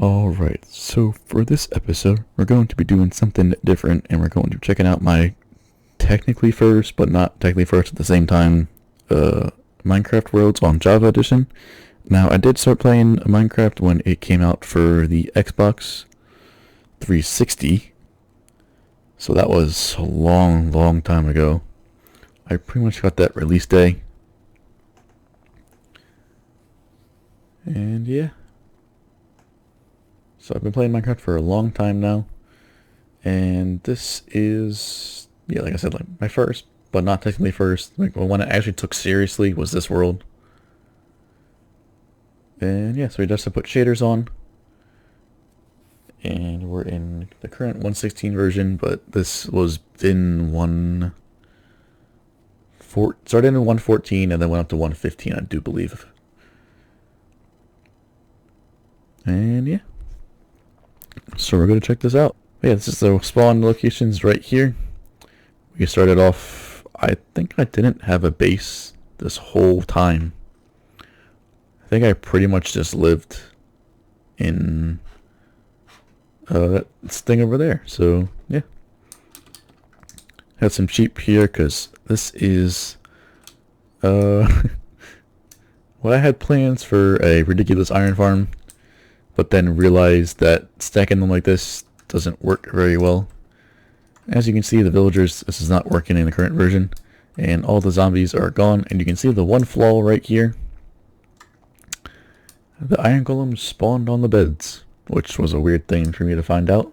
Alright, so for this episode, we're going to be doing something different, and we're going to be checking out my technically first, but not technically first at the same time, Minecraft Worlds on Java Edition. Now, I did start playing Minecraft when it came out for the Xbox 360, so that was a long time ago. I pretty much got that release day. And yeah. So I've been playing Minecraft for a long time now, and this is, yeah, like I said, like my first, but not technically first. Like the one I actually took seriously was this world. And yeah, so we just put shaders on, and we're in the current 1.16 version, but this was in started in 1.14 and then went up to 1.15, I do believe. And yeah. So we're going to check this out. Yeah, this is the spawn locations right here. We started off, I think I didn't have a base this whole time. I think I pretty much just lived in that thing over there. So yeah. Had some sheep here because this is well, I had plans for a ridiculous iron farm, but then realized that stacking them like this doesn't work very well. As you can see, the villagers, this is not working in the current version, and all the zombies are gone, and you can see the one flaw right here. The iron golems spawned on the beds, which was a weird thing for me to find out.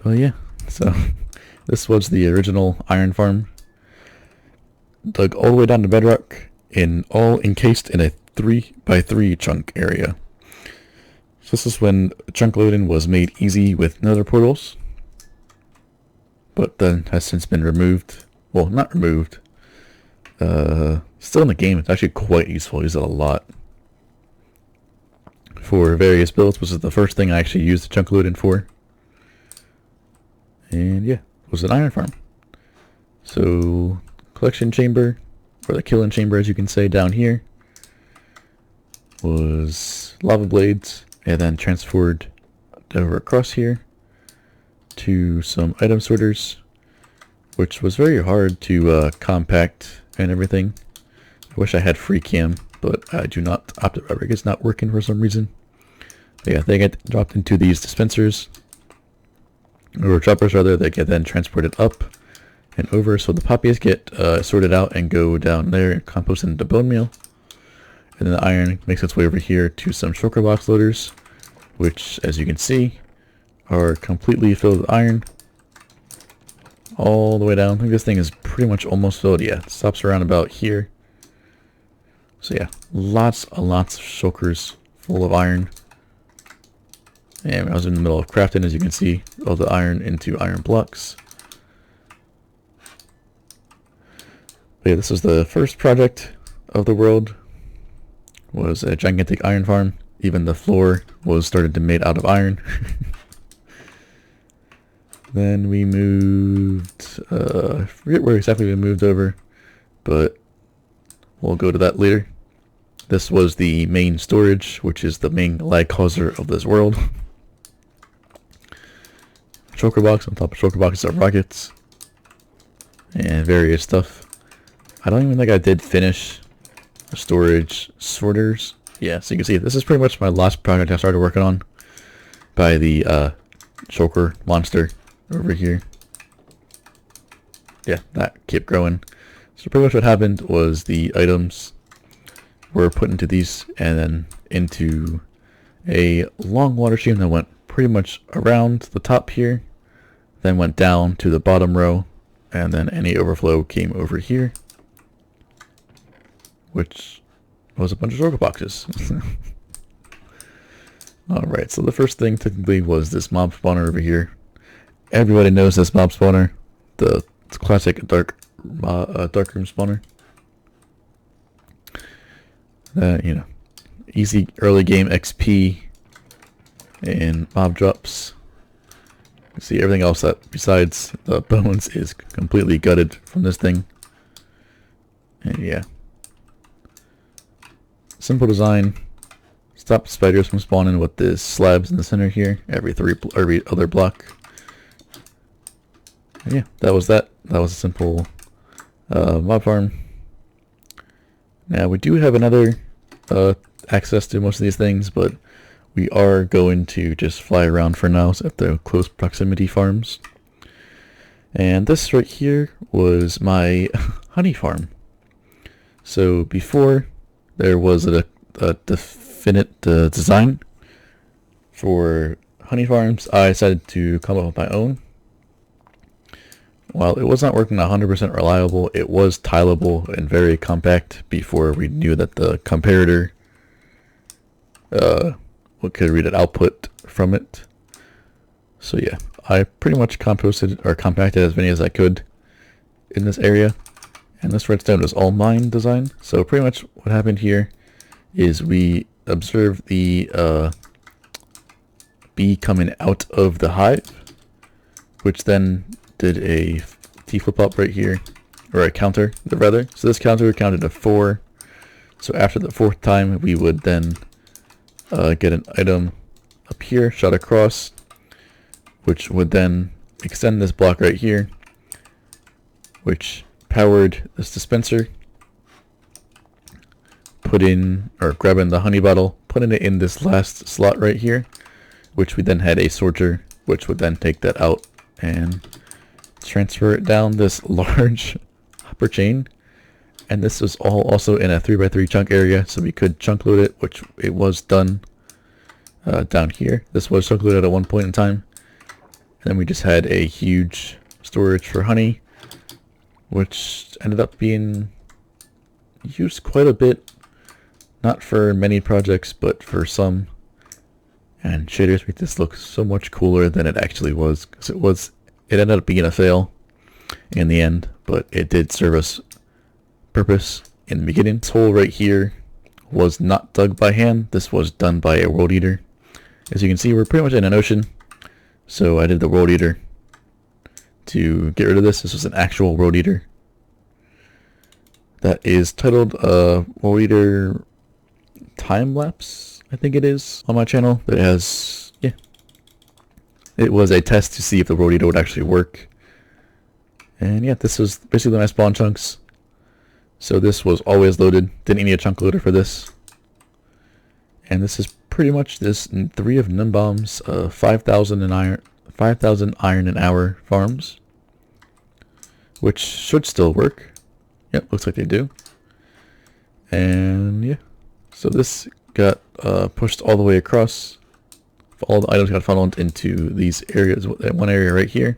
But yeah, so this was the original iron farm. Dug all the way down to bedrock, and all encased in a 3x3 chunk area. So this is when chunk loading was made easy with nether portals, but then has since been removed. Well, not removed. Still in the game. It's actually quite useful. I use it a lot for various builds, which is the first thing I actually used the chunk loading for. And yeah, it was an iron farm. So collection chamber, or the killing chamber as you can say down here, was lava blades. And then transferred over across here to some item sorters, which was very hard to compact and everything. I wish I had free cam, but I do not. Optic is not working for some reason. But yeah, they get dropped into these dispensers, or choppers rather. They get then transported up and over, so the poppies get sorted out and go down there and composted into bone meal. And then the iron makes its way over here to some shulker box loaders, which, as you can see, are completely filled with iron all the way down. I think this thing is pretty much almost filled. Yeah, it stops around about here. So yeah, lots of shulkers full of iron. And I was in the middle of crafting, as you can see, all the iron into iron blocks. But yeah, this was the first project of the world. Was a gigantic iron farm. Even the floor was started to made out of iron. Then we moved, I forget where exactly we moved over, but we'll go to that later. This was the main storage, which is the main lag causer of this world. Shulker box, on top of shulker boxes are rockets and various stuff. I don't even think I did finish storage sorters. Yeah, so you can see this is pretty much my last project I started working on by the shulker monster over here. Yeah, that kept growing. So pretty much what happened was the items were put into these and then into a long water stream that went pretty much around the top here, then went down to the bottom row, and then any overflow came over here, which was a bunch of shulker boxes. Alright, so the first thing technically was this mob spawner over here. Everybody knows this mob spawner, the classic dark room spawner. You know, easy early game XP and mob drops. You see everything else that besides the bones is completely gutted from this thing. And yeah. Simple design. stop spiders from spawning with the slabs in the center here every other block. And yeah, that was that. That was a simple mob farm. Now we do have another access to most of these things, but we are going to just fly around for now at the close proximity farms. And this right here was my honey farm. So before there was a definite design for honey farms, I decided to come up with my own. While it was not working 100% reliable, it was tileable and very compact before we knew that the comparator could read an output from it. So yeah, I pretty much composted or compacted as many as I could in this area. And this redstone is all mine design. So pretty much what happened here is we observed the bee coming out of the hive, which then did a T flip-flop right here, or a counter, rather. So this counter counted to 4. So after the 4th time, we would then get an item up here, shot across, which would then extend this block right here, which powered this dispenser, grabbing the honey bottle, putting it in this last slot right here, which we then had a sorter, which would then take that out and transfer it down this large hopper chain. And this was all also in a 3x3 chunk area, so we could chunk load it, which it was done down here. This was chunk loaded at one point in time. And then we just had a huge storage for honey, which ended up being used quite a bit. Not for many projects, but for some. And shaders make this look so much cooler than it actually was, because it ended up being a fail in the end, but it did serve us purpose in the beginning. This hole right here was not dug by hand. This was done by a world eater. As you can see, we're pretty much in an ocean, so I did the world eater to get rid of this. This was an actual world eater that is titled world eater time lapse, I think it is, on my channel. But it has, yeah, it was a test to see if the world eater would actually work. And yeah, this was basically my spawn chunks. So this was always loaded. Didn't need a chunk loader for this. And this is pretty much this 3 of Numbomb's 5,000 iron an hour farms, which should still work. Yep, looks like they do. And yeah, so this got pushed all the way across. All the items got funneled into these areas. One area right here,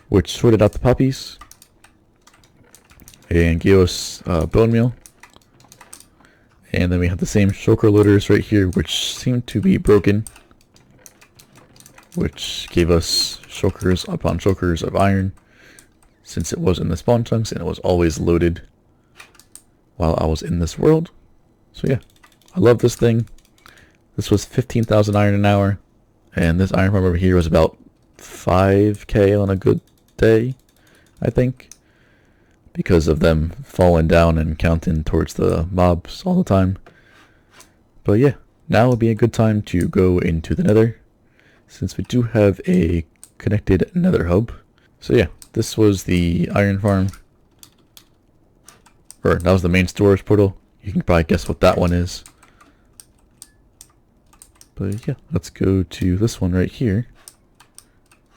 which sorted out the puppies and gave us bone meal. And then we have the same shulker loaders right here, which seem to be broken, which gave us shulkers upon shulkers of iron, since it was in the spawn chunks and it was always loaded while I was in this world. So yeah, I love this thing. This was 15,000 iron an hour, and this iron farm over here was about 5k on a good day, I think, because of them falling down and counting towards the mobs all the time. But yeah, now would be a good time to go into the nether, since we do have a connected nether hub. So yeah, this was the iron farm, or that was the main storage portal. You can probably guess what that one is. But yeah, let's go to this one right here.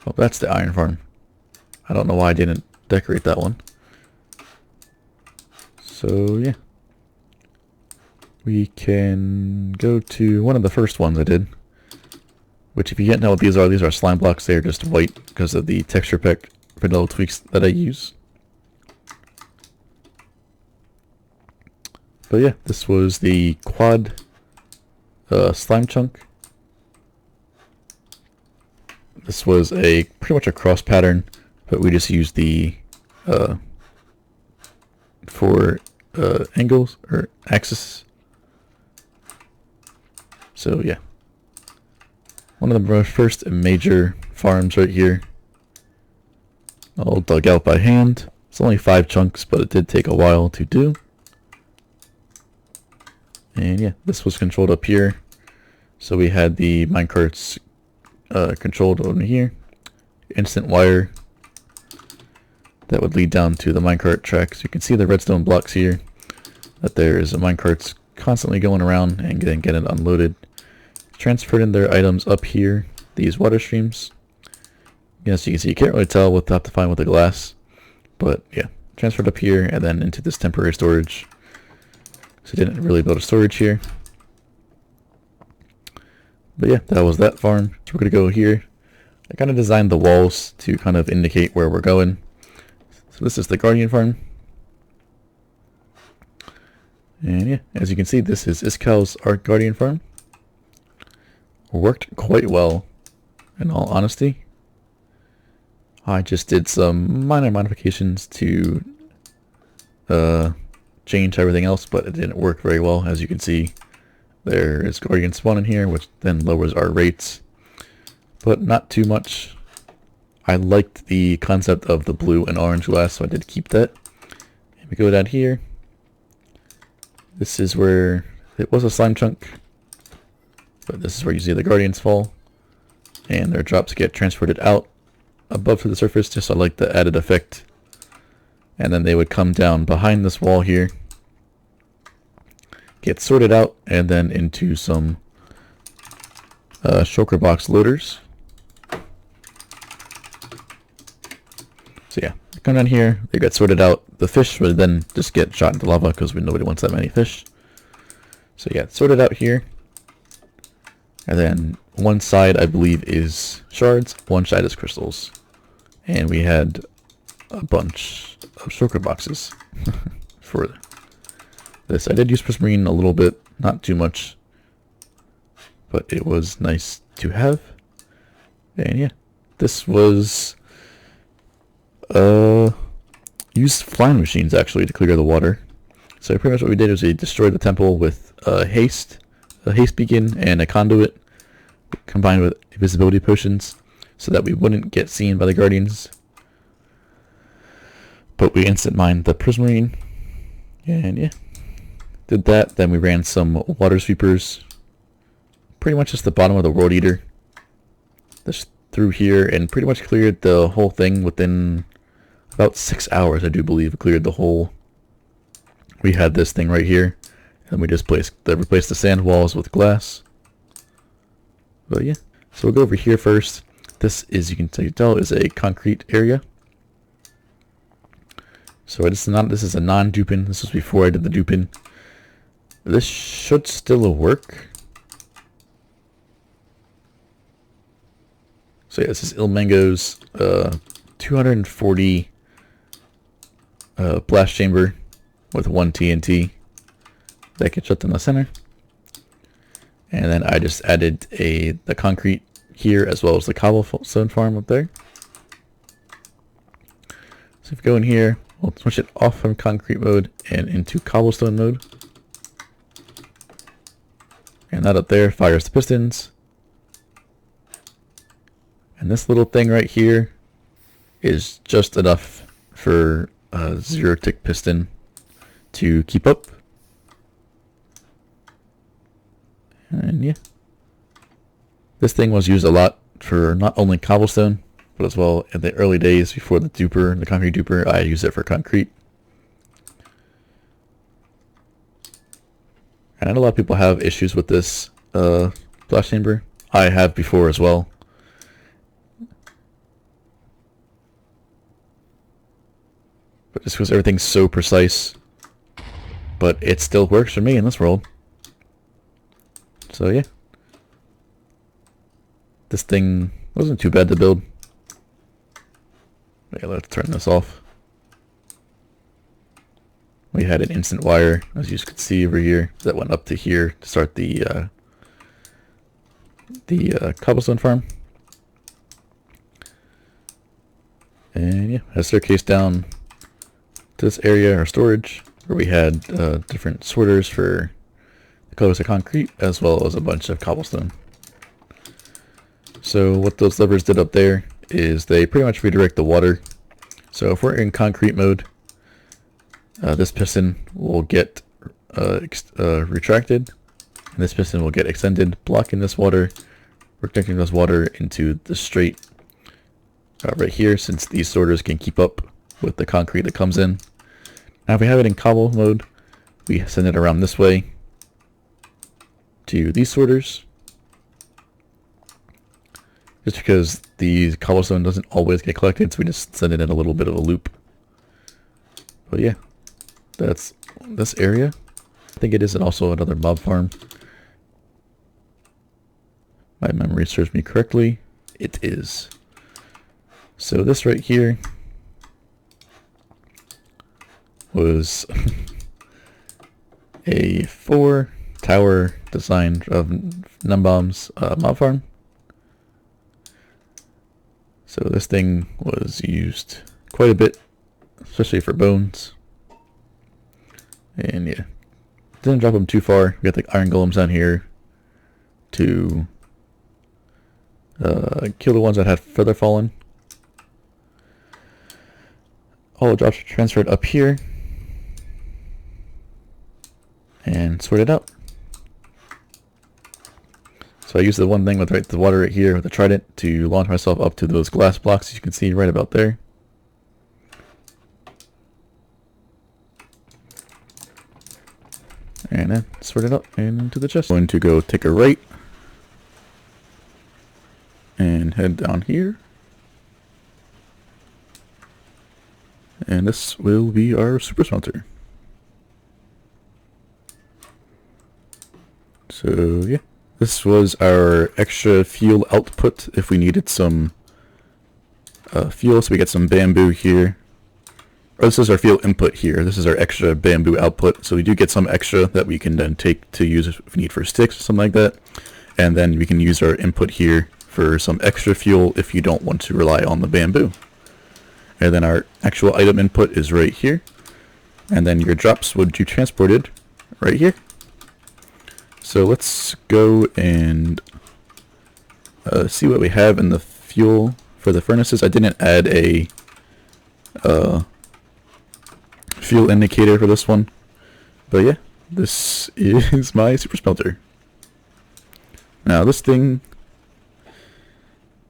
Oh, that's the iron farm. I don't know why I didn't decorate that one. So yeah, we can go to one of the first ones I did, which, if you can't know what these are slime blocks. They're just white because of the texture pack vanilla tweaks that I use. But yeah, this was the quad slime chunk. This was pretty much a cross pattern, but we just used the for angles or axis. So yeah, one of the first major farms right here, all dug out by hand. It's only 5 chunks, but it did take a while to do. And yeah, this was controlled up here So we had the minecarts controlled over here, instant wire that would lead down to the minecart track. So you can see the redstone blocks here, that there is a minecarts constantly going around and then getting unloaded. Transferred in their items up here, these water streams. Yes, you can see, you can't really tell without defining with the glass, but yeah, transferred up here and then into this temporary storage. So didn't really build a storage here. But yeah, that was that farm. So we're gonna go here. I kind of designed the walls to kind of indicate where we're going. So this is the Guardian farm. And yeah, as you can see, this is Iskal's Art Guardian farm. Worked quite well, in all honesty. I just did some minor modifications to change everything else, but it didn't work very well. As you can see, there is Guardian spawn in here, which then lowers our rates, but not too much. I liked the concept of the blue and orange glass, so I did keep that. And we go down here. This is where it was a slime chunk, but this is where you see the Guardians fall, and their drops get transported out above to the surface, just so I like the added effect. And then they would come down behind this wall here, get sorted out, and then into some shulker box loaders. So yeah, they come down here, they get sorted out. The fish would then just get shot into lava because nobody wants that many fish. So yeah, sorted out here. And then one side, I believe, is shards, one side is crystals. And we had a bunch of shulker boxes for this. I did use prismarine a little bit, not too much, but it was nice to have. And yeah, this was used flying machines actually to clear the water. So pretty much what we did is we destroyed the temple with a haste beacon and a conduit combined with invisibility potions so that we wouldn't get seen by the guardians. But we instant mined the prismarine, and yeah, did that. Then we ran some water sweepers, pretty much just the bottom of the world eater, just through here, and pretty much cleared the whole thing within about 6 hours. I do believe cleared the whole. We had this thing right here, and we just replaced the sand walls with glass. But yeah, so we'll go over here first. This is, you can tell, is a concrete area. So this is a non-dupin. This was before I did the dupin. This should still work. So yeah, this is Ilmango's 240 blast chamber with 1 TNT that gets shut in the center. And then I just added the concrete here as well as the cobblestone farm up there. So if you go in here, we'll switch it off from concrete mode and into cobblestone mode. And that up there fires the pistons. And this little thing right here is just enough for a 0-tick piston to keep up. And yeah, this thing was used a lot for not only cobblestone, but as well in the early days before the duper, the concrete duper, I used it for concrete. And I know a lot of people have issues with this blast chamber. I have before as well. But just because everything's so precise, but it still works for me in this world. So yeah, this thing wasn't too bad to build. Okay, let's turn this off. We had an instant wire, as you can see over here, that went up to here to start the cobblestone farm. And yeah, a staircase down to this area, our storage, where we had different sorters for the colors of concrete, as well as a bunch of cobblestone. So what those levers did up there is they pretty much redirect the water. So if we're in concrete mode, this piston will get retracted, And this piston will get extended, blocking this water, protecting this water into the straight right here, since these sorters can keep up with the concrete that comes in. Now if we have it in cobble mode, we send it around this way to these sorters, just because the cobblestone doesn't always get collected, so we just send it in a little bit of a loop. But yeah, that's this area. I think it is also another mob farm. My memory serves me correctly. It is. So this right here was a 4-tower design of Numbomb's mob farm. So this thing was used quite a bit, especially for bones. And yeah, didn't drop them too far. We got the iron golems down here to kill the ones that had further fallen. All the drops are transferred up here and sorted out. So I used the one thing with the water right here with the trident to launch myself up to those glass blocks you can see right about there. And then sort it up into the chest. I'm going to go take a right and head down here. And this will be our super smelter. So yeah, this was our extra fuel output if we needed some fuel. So we get some bamboo here. Or this is our fuel input here. This is our extra bamboo output. So we do get some extra that we can then take to use if we need for sticks or something like that. And then we can use our input here for some extra fuel if you don't want to rely on the bamboo. And then our actual item input is right here. And then your drops would be transported right here. So let's go and see what we have in the fuel for the furnaces. I didn't add a fuel indicator for this one, but yeah, this is my super smelter. Now this thing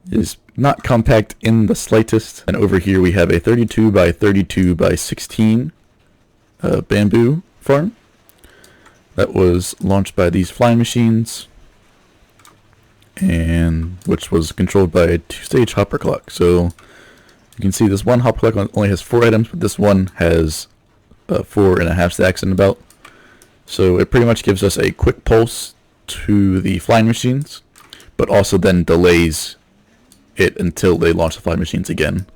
is not compact in the slightest, and over here we have a 32 by 32 by 16 bamboo farm that was launched by these flying machines, and which was controlled by a 2-stage hopper clock. So you can see this one hopper clock only has 4 items, but this one has 4.5 stacks in about. So it pretty much gives us a quick pulse to the flying machines, but also then delays it until they launch the flying machines again.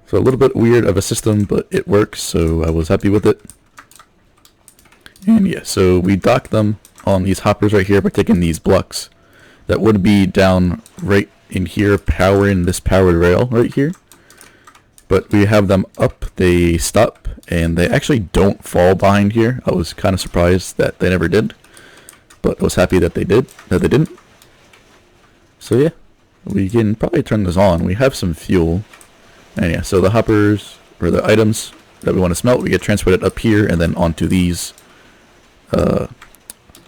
So a little bit weird of a system, but it works, so I was happy with it. And yeah, so we dock them on these hoppers right here by taking these blocks that would be down right in here powering this powered rail right here. But we have them up, they stop, and they actually don't fall behind here. I was kind of surprised that they never did, but I was happy that they didn't. So yeah, we can probably turn this on. We have some fuel. And yeah, so the hoppers, or the items that we want to smelt, we get transported up here and then onto these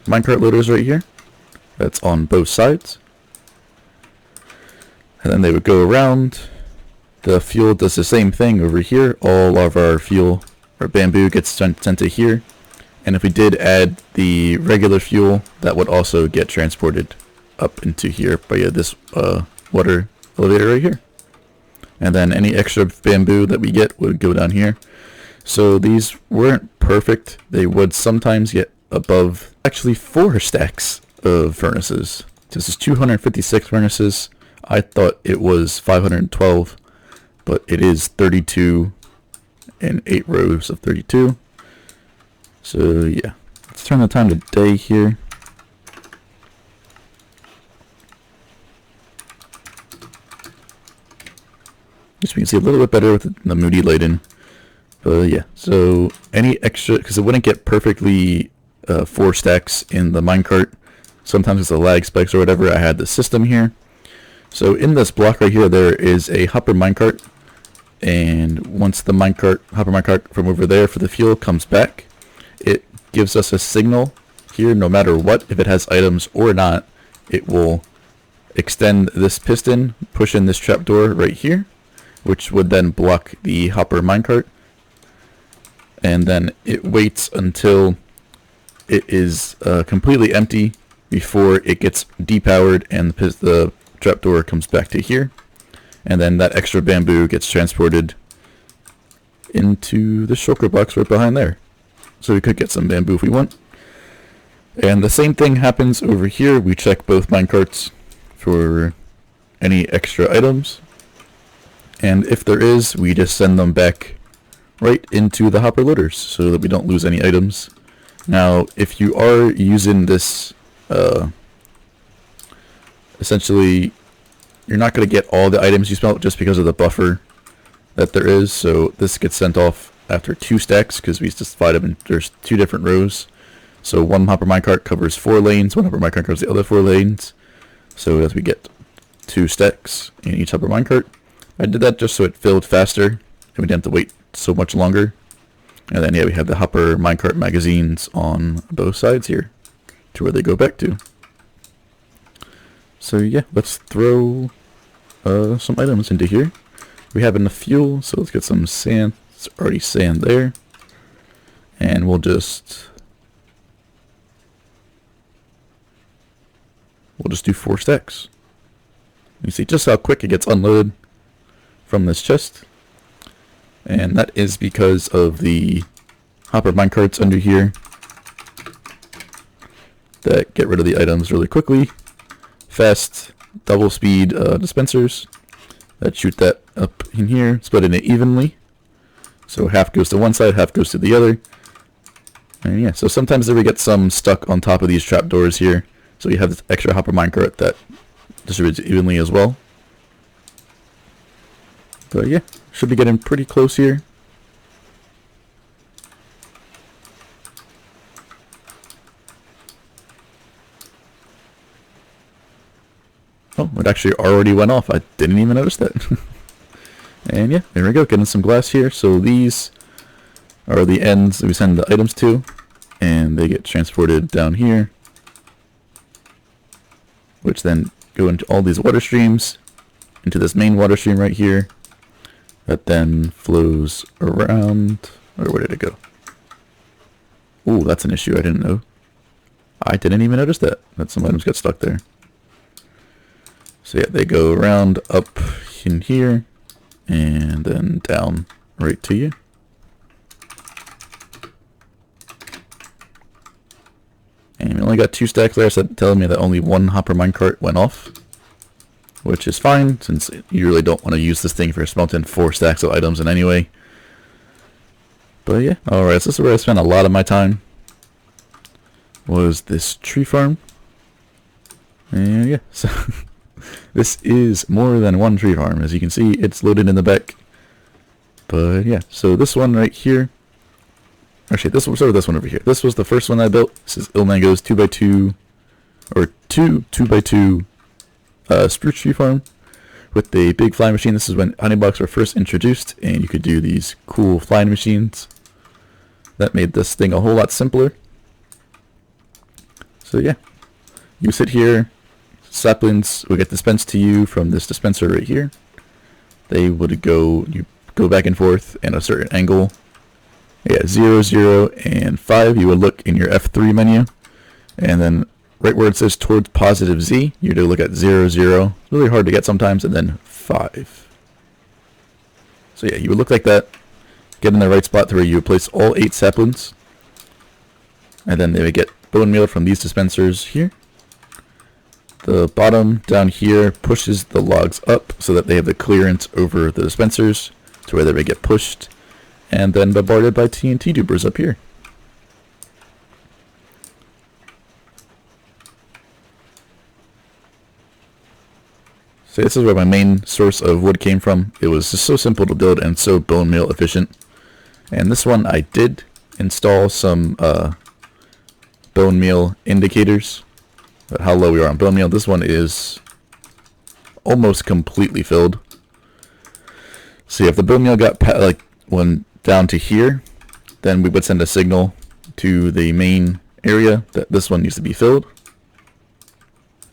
minecart loaders right here. That's on both sides. And then they would go around. The fuel does the same thing over here. All of our fuel, or bamboo, gets sent to here. And if we did add the regular fuel, that would also get transported up into here by this water elevator right here. And then any extra bamboo that we get would go down here. So these weren't perfect. They would sometimes get above actually 4 stacks of furnaces. This is 256 furnaces. I thought it was 512, but it is 32 and 8 rows of 32. So yeah, let's turn the time to day here. Just so we can see a little bit better with the moody lighting. But yeah, so any extra, because it wouldn't get perfectly 4 stacks in the minecart. Sometimes it's a lag spikes or whatever. I had the system here. So in this block right here, there is a hopper minecart. And once the hopper minecart from over there for the fuel comes back, it gives us a signal here, no matter what, if it has items or not, it will extend this piston, push in this trapdoor right here, which would then block the hopper minecart, and then it waits until it is completely empty before it gets depowered and the trapdoor comes back to here, and then that extra bamboo gets transported into the shulker box right behind there. So we could get some bamboo if we want. And the same thing happens over here. We check both minecarts for any extra items, and if there is, we just send them back right into the hopper loaders so that we don't lose any items. Now, if you are using this, essentially, you're not going to get all the items you smelt just because of the buffer that there is. So this gets sent off after 2 stacks because we just divide them in, there's 2 different rows. So one hopper minecart covers 4 lanes, one hopper minecart covers the other 4 lanes. So as we get 2 stacks in each hopper minecart. I did that just so it filled faster and we didn't have to wait so much longer. And then yeah, we have the hopper minecart magazines on both sides here to where they go back to. So yeah, let's throw some items into here. We have enough fuel, so let's get some sand. It's already sand there. And we'll just do 4 stacks. You see just how quick it gets unloaded from this chest. And that is because of the hopper minecarts under here that get rid of the items really quickly. Fast, double speed dispensers that shoot that up in here, splitting it evenly. So half goes to one side, half goes to the other. And yeah, so sometimes we get some stuck on top of these trapdoors here. So you have this extra hopper minecart that distributes evenly as well. But yeah, should be getting pretty close here. Oh, it actually already went off. I didn't even notice that. And yeah, there we go, getting some glass here. So these are the ends that we send the items to, and they get transported down here, which then go into all these water streams, into this main water stream right here, that then flows around, or where did it go? Ooh, that's an issue I didn't know. I didn't even notice that some items got stuck there. So yeah, they go around up in here, and then down right to you. And we only got 2 stacks there, so that's telling me that only 1 hopper minecart went off, which is fine, since you really don't want to use this thing for smelting 4 stacks of items in any way. But yeah, alright, so this is where I spent a lot of my time, was this tree farm. And yeah, so this is more than 1 tree farm. As you can see, it's loaded in the back. But yeah, so this one right here, actually, this one, this one over here. This was the first one I built. This is Ilmango's 2x2, or 2x2 spruce tree farm with the big flying machine. This is when honeybox were first introduced, and you could do these cool flying machines. That made this thing a whole lot simpler. So yeah, you sit here, saplings will get dispensed to you from this dispenser right here. They would go, you go back and forth in a certain angle. Yeah, 0, 0, and 5, you would look in your F3 menu, and then right where it says towards positive Z, you do look at 0, 0. It's really hard to get sometimes, and then 5. So yeah, you would look like that, get in the right spot to where you would place all 8 saplings, and then they would get bone meal from these dispensers here. The bottom down here pushes the logs up so that they have the clearance over the dispensers to where they would get pushed, and then bombarded by TNT dupers up here. So this is where my main source of wood came from. It was just so simple to build and so bone meal efficient. And this one I did install some bone meal indicators, but how low we are on bone meal. This one is almost completely filled. So if the bone meal got went down to here, then we would send a signal to the main area that this one needs to be filled.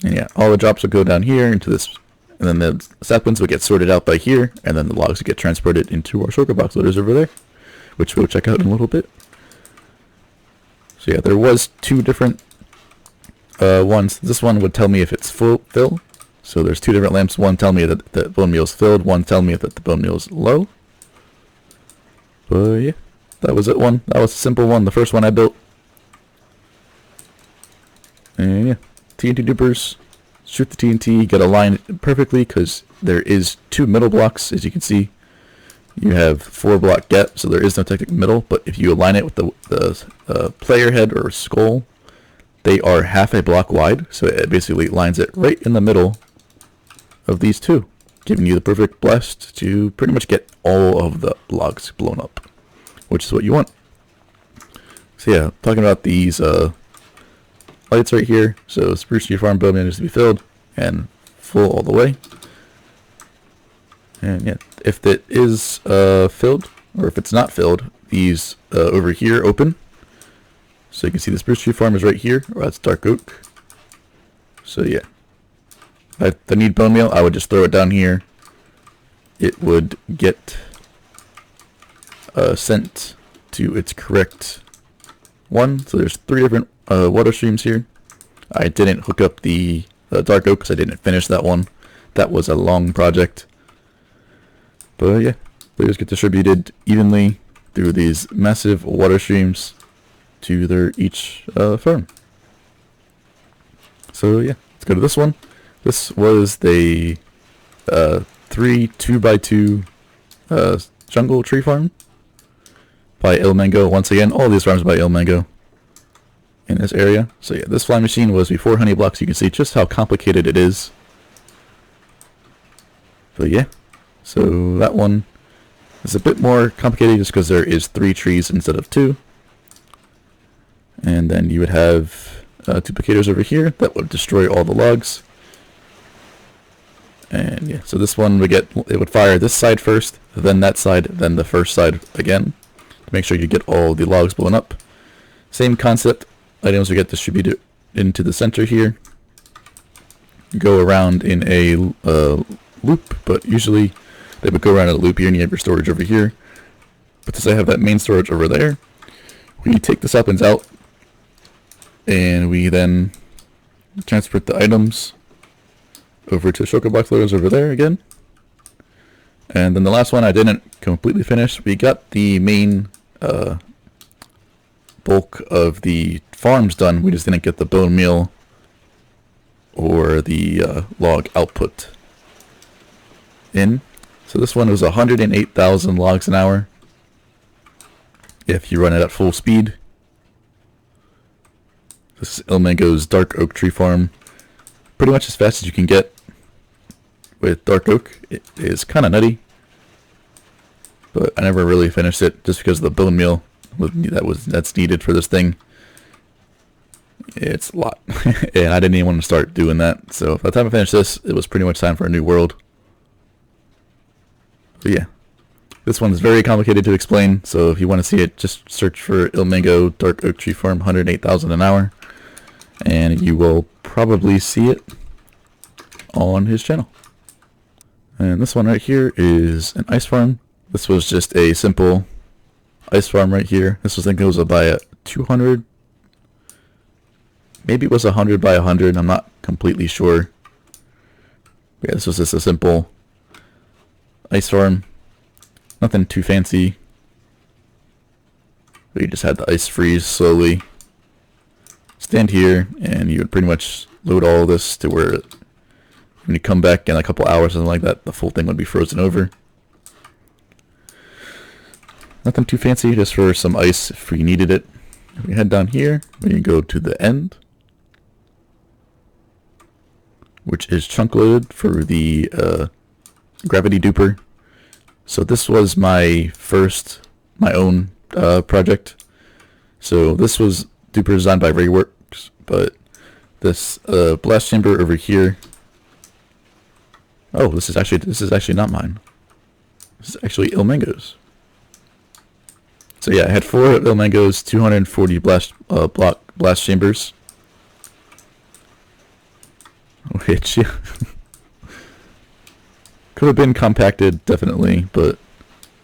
And yeah, all the drops will go down here into this, and then the saplings will get sorted out by here, and then the logs will get transported into our shulker box loaders over there, which we'll check out in a little bit. So yeah, there was two different ones. This one would tell me if it's fill. So there's two different lamps. One tell me that the bone meal is filled. One tell me that the bone meal is low. But yeah, that was it. That was a simple one. The first one I built. And yeah, TNT dupers. Shoot the TNT. Get aligned perfectly because there is two middle blocks, as you can see. You have 4 block gap, so there is no technical middle. But if you align it with the player head or skull, they are half a block wide. So it basically lines it right in the middle of these two, giving you the perfect blast to pretty much get all of the logs blown up, which is what you want. So yeah, talking about these lights right here. So spruce tree farm bone meal needs to be filled and full all the way. And yeah, if it is filled, or if it's not filled, these over here open. So you can see the spruce tree farm is right here. Or that's dark oak. So yeah, if I need bone meal, I would just throw it down here. It would get sent to its correct one. So there's 3 different water streams here. I didn't hook up the dark oak because I didn't finish that one. That was a long project. But yeah, players get distributed evenly through these massive water streams to their each farm. So yeah, let's go to this one. This was the 3 2x2 jungle tree farm by Il Mango. Once again, all these farms by Il Mango in this area. So yeah, this fly machine was before honey blocks. You can see just how complicated it is. But yeah, so that one is a bit more complicated just because there is 3 trees instead of 2. And then you would have duplicators over here that would destroy all the logs. And yeah, so this one it would fire this side first, then that side, then the first side again, to make sure you get all the logs blown up. Same concept, items would get distributed into the center here, go around in a loop, but usually they would go around in a loop here, and you have your storage over here. But since I have that main storage over there, we take the saplings out, and we then transport the items over to shulker box loaders over there again. And then the last one I didn't completely finish. We got the main bulk of the farms done. We just didn't get the bone meal or the log output in. So this one was 108,000 logs an hour if you run it at full speed. This is Il Mango's dark oak tree farm. Pretty much as fast as you can get with dark oak. It is kind of nutty, but I never really finished it just because of the bone meal that's needed for this thing. It's a lot, and I didn't even want to start doing that. So by the time I finished this, it was pretty much time for a new world. But yeah, this one's very complicated to explain. So if you want to see it, just search for Il Mango dark oak tree farm 108,000 an hour, and you will probably see it on his channel. And this one right here is an ice farm. This was just a simple ice farm right here. This was, I think it was by a 200, maybe it was 100 by 100. I'm not completely sure. But yeah, this was just a simple ice farm. Nothing too fancy. But you just had the ice freeze slowly. Stand here, and you would pretty much load all this to where when you come back in a couple hours, something like that, the full thing would be frozen over. Nothing too fancy, just for some ice if you needed it. If we head down here, we go to the end, which is chunk loaded for the gravity duper. So this was my own project. So this was duper designed by Rayworks, but this blast chamber over here. Oh, this is actually not mine. This is actually Il Mango's. So yeah, I had 4 Il Mango's, 240 blast block blast chambers, which could have been compacted, definitely, but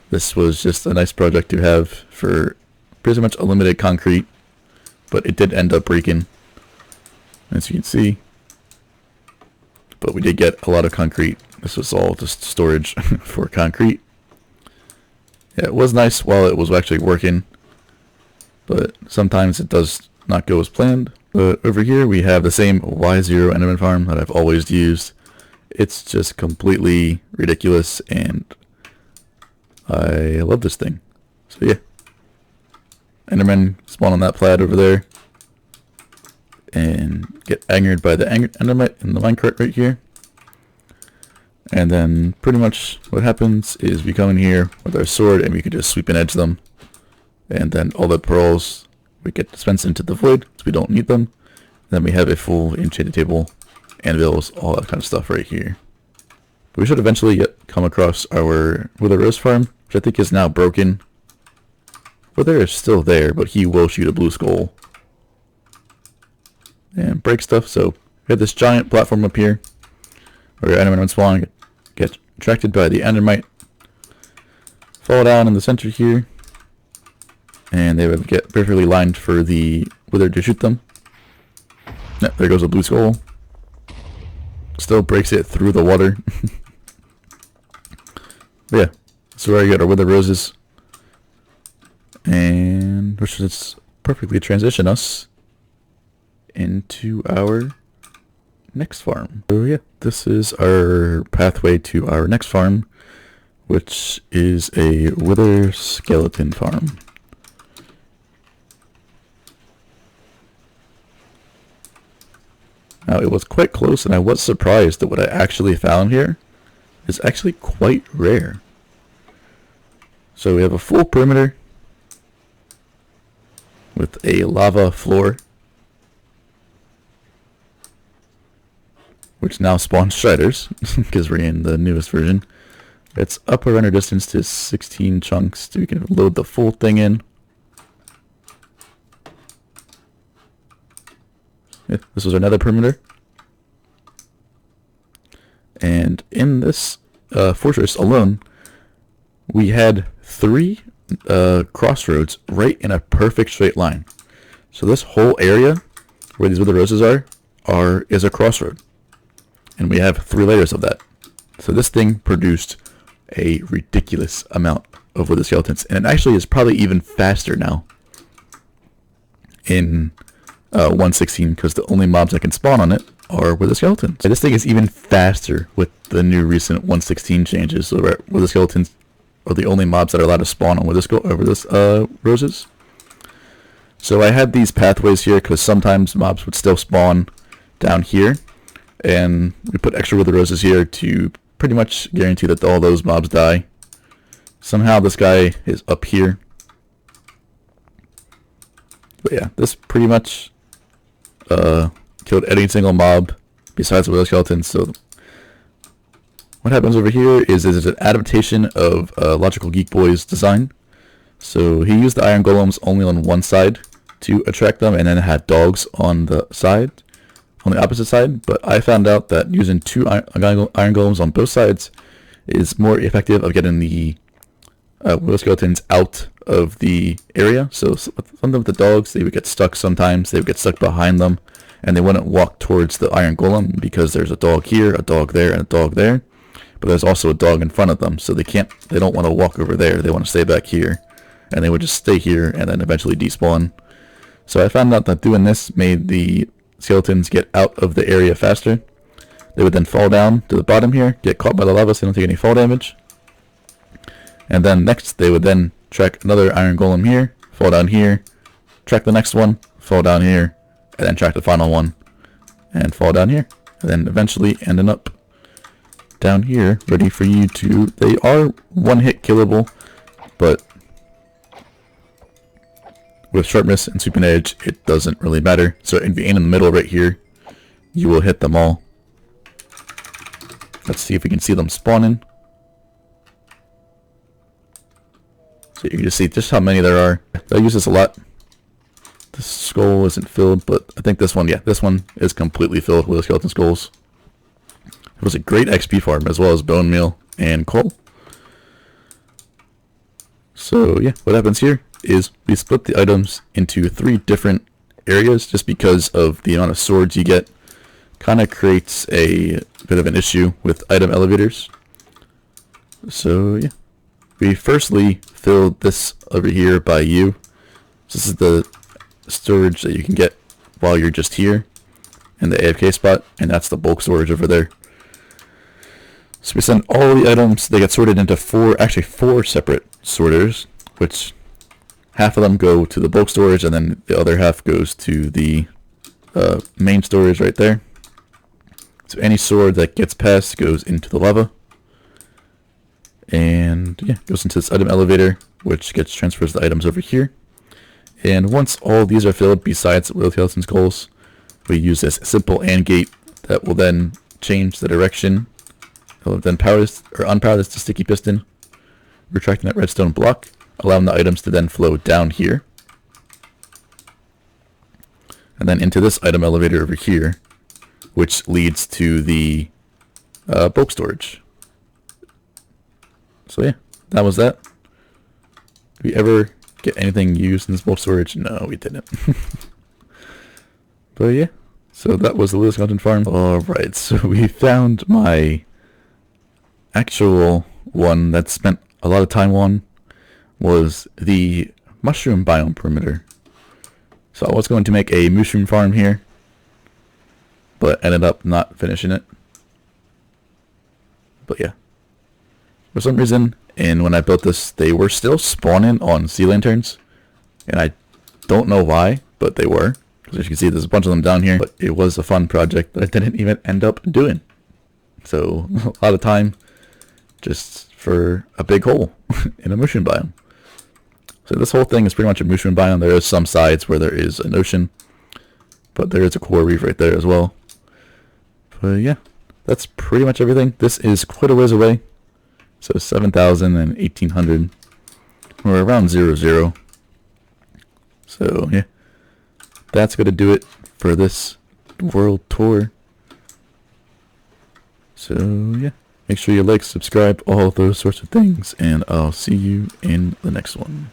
this was just a nice project to have for pretty much a limited concrete, but it did end up breaking, as you can see. But we did get a lot of concrete. This was all just storage for concrete. Yeah, it was nice while it was actually working, but sometimes it does not go as planned. But over here we have the same Y0 Enderman farm that I've always used. It's just completely ridiculous, and I love this thing. So yeah, Endermen spawn on that plat over there and get angered by the Endermite in the minecart right here. And then pretty much what happens is we come in here with our sword and we can just sweep and edge them. And then all the pearls we get dispensed into the void, so we don't need them. And then we have a full enchanted table, anvils, all that kind of stuff right here. But we should eventually come across our Wither Rose farm, which I think is now broken. Wither is still there, but he will shoot a blue skull and break stuff. So we have this giant platform up here where Enderman would spawn, get attracted by the Endermite, fall down in the center here, and they would get perfectly lined for the Wither to shoot them. Yep, there goes a blue skull. Still breaks it through the water. But yeah, so where you got our Wither Roses, and which is perfectly transition us into our next farm. So yeah, this is our pathway to our next farm, which is a Wither skeleton farm. Now it was quite close, and I was surprised that what I actually found here is actually quite rare. So we have a full perimeter with a lava floor, which now spawns shredders because we're in the newest version. Its upper render distance to 16 chunks, so we can load the full thing in. Yeah, this was another perimeter. And in this fortress alone, we had 3 crossroads right in a perfect straight line. So this whole area where these Wither Roses is a crossroad. And we have 3 layers of that. So this thing produced a ridiculous amount of Wither skeletons. And it actually is probably even faster now in 1.16, because the only mobs that can spawn on it are Wither skeletons. And this thing is even faster with the new recent 1.16 changes. So Wither skeletons are the only mobs that are allowed to spawn on Wither Roses. So I had these pathways here because sometimes mobs would still spawn down here. And we put extra Wither Roses here to pretty much guarantee that all those mobs die. Somehow this guy is up here. But yeah, this pretty much killed any single mob besides the Wither skeletons. So what happens over here is it's an adaptation of LogicalGeekBoy's design. So he used the iron golems only on one side to attract them, and then had dogs on the side, on the opposite side. But I found out that using 2 iron golems on both sides is more effective of getting the Wither skeletons out of the area. So some of the dogs, they would get stuck sometimes. They would get stuck behind them, and they wouldn't walk towards the iron golem because there's a dog here, a dog there, and a dog there. But there's also a dog in front of them, so they don't want to walk over there. They want to stay back here, and they would just stay here and then eventually despawn. So I found out that doing this made the skeletons get out of the area faster. They would then fall down to the bottom here, get caught by the lava so they don't take any fall damage. And then next they would then track another iron golem here, fall down here, track the next one, fall down here, and then track the final one, and fall down here. And then eventually ending up down here, ready for you to... They are one-hit killable, but with sharpness and sweeping edge, it doesn't really matter. So if you aim in the middle right here, you will hit them all. Let's see if we can see them spawning. So you can just see just how many there are. They'll use this a lot. This skull isn't filled, but I think this one, yeah, this one is completely filled with skeleton skulls. It was a great XP farm, as well as bone meal and coal. So yeah, what happens here is we split the items into 3 different areas, just because of the amount of swords you get. Kind of creates a bit of an issue with item elevators. So yeah, we firstly filled this over here by you. So this is the storage that you can get while you're just here in the AFK spot, and that's the bulk storage over there. So we send all the items, they get sorted into 4 separate sorters, which half of them go to the bulk storage, and then the other half goes to the main storage right there. So any sword that gets passed goes into the lava, and yeah, goes into this item elevator, which gets transfers the items over here. And once all these are filled, besides wheel skeleton skulls, we use this simple AND gate that will then change the direction. It'll then power this, or unpower this to sticky piston, retracting that redstone block, allowing the items to then flow down here, and then into this item elevator over here, which leads to the bulk storage. So yeah, that was that. Did we ever get anything used in this bulk storage? No, we didn't. But yeah, so that was the Lewis Content Farm. Alright, so we found my actual one that spent a lot of time on, was the mushroom biome perimeter. So I was going to make a mushroom farm here, but ended up not finishing it. But yeah, for some reason, and when I built this, they were still spawning on sea lanterns, and I don't know why, but they were. Because as you can see, there's a bunch of them down here, but it was a fun project that I didn't even end up doing. So a lot of time just for a big hole in a mushroom biome. So this whole thing is pretty much a mushroom biome. There is some sides where there is an ocean, but there is a coral reef right there as well. But yeah, that's pretty much everything. This is quite a ways away. So 7,000 and 1,800. We're around 0, 0. So yeah, that's going to do it for this world tour. So yeah, make sure you like, subscribe, all those sorts of things, and I'll see you in the next one.